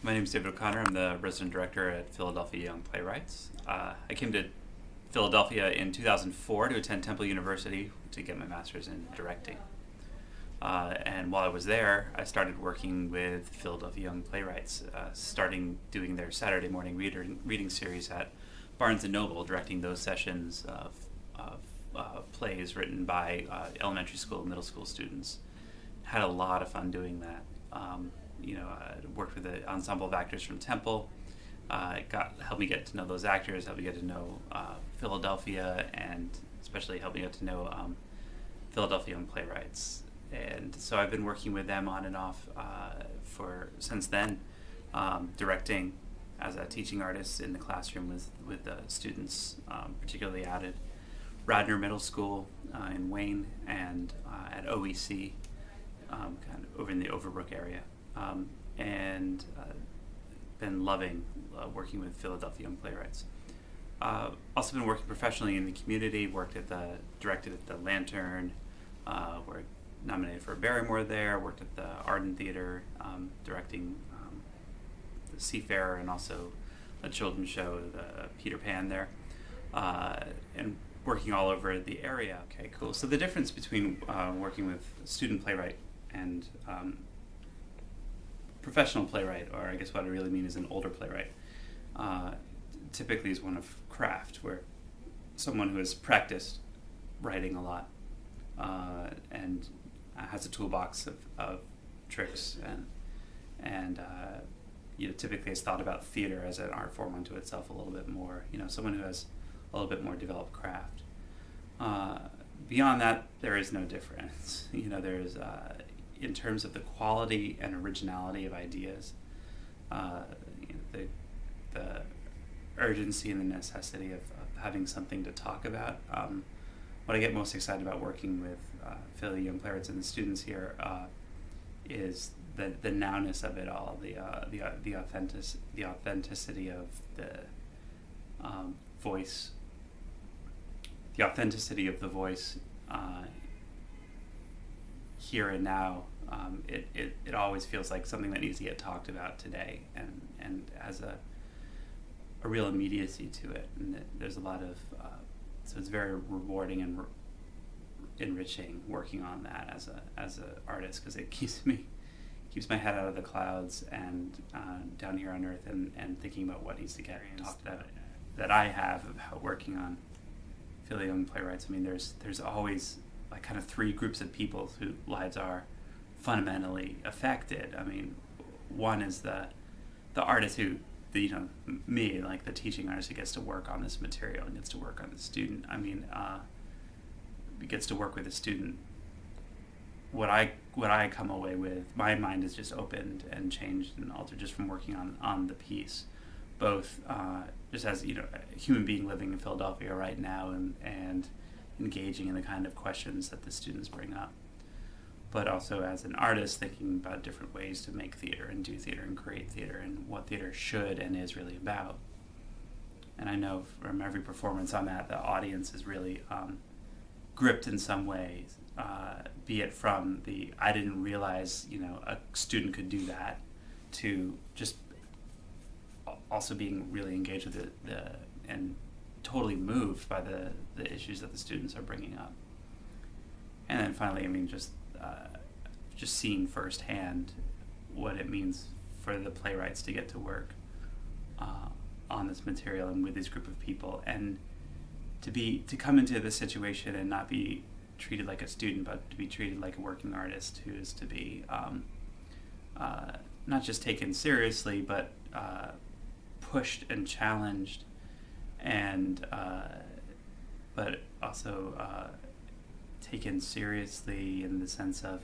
My name is David O'Connor. I'm the resident director at Philadelphia Young Playwrights. I came to Philadelphia in 2004 to attend Temple University to get my master's in directing. And while I was there, I started working with Philadelphia Young Playwrights, starting doing their Saturday morning reading series at Barnes & Noble, directing those sessions of plays written by elementary school and middle school students. Had a lot of fun doing that. Worked with the ensemble of actors from Temple. Helped me get to know those actors, helped me get to know Philadelphia, and especially helped me get to know Philadelphia Young Playwrights. And so I've been working with them on and off since then, directing as a teaching artist in the classroom with the students, particularly out at Radnor Middle School in Wayne and at OEC, kind of over in the Overbrook area. And been loving working with Philadelphia Young Playwrights. Also been working professionally in the community, directed at the Lantern, were nominated for a Barrymore there, worked at the Arden Theater, directing the Seafarer and also a children's show, the Peter Pan there, and working all over the area. Okay, cool. So the difference between working with a student playwright and professional playwright, or I guess what I really mean is an older playwright, typically is one of craft, where someone who has practiced writing a lot and has a toolbox of tricks and typically has thought about theater as an art form unto itself a little bit more. Someone who has a little bit more developed craft. Beyond that, there is no difference. There's in terms of the quality and originality of ideas, the urgency and the necessity of having something to talk about. What I get most excited about working with Philly Young Playwrights and the students here is the nowness of it all, the authenticity of the voice, the authenticity of the voice here and now. It always feels like something that needs to get talked about today, and has a real immediacy to it, and there's a lot of so it's very rewarding and enriching working on that as a artist, because it keeps my head out of the clouds and down here on earth, and thinking about what needs to get talked about that I have about working on Philly Young Playwrights. I mean, there's always like kind of three groups of people whose lives are fundamentally affected. I mean, one is the artist who, me, like the teaching artist who gets to work on this material and gets to work on the student. I mean, gets to work with a student. What I come away with, my mind is just opened and changed and altered just from working on the piece, both just as a human being living in Philadelphia right now and engaging in the kind of questions that the students bring up, but also as an artist thinking about different ways to make theater and do theater and create theater and what theater should and is really about. And I know from every performance on that, the audience is really gripped in some ways, be it from the I didn't realize a student could do that, to just also being really engaged with and totally moved by the issues that the students are bringing up. And then finally, I mean, just seeing firsthand what it means for the playwrights to get to work on this material and with this group of people, and to come into this situation and not be treated like a student, but to be treated like a working artist who is to be not just taken seriously, but pushed and challenged, and but also taken seriously in the sense of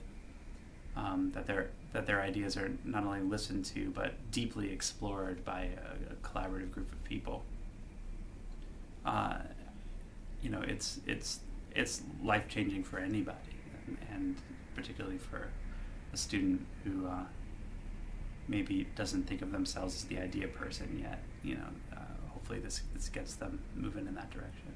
that their ideas are not only listened to but deeply explored by a collaborative group of people. It's life-changing for anybody, and particularly for a student who maybe doesn't think of themselves as the idea person yet. Hopefully this gets them moving in that direction.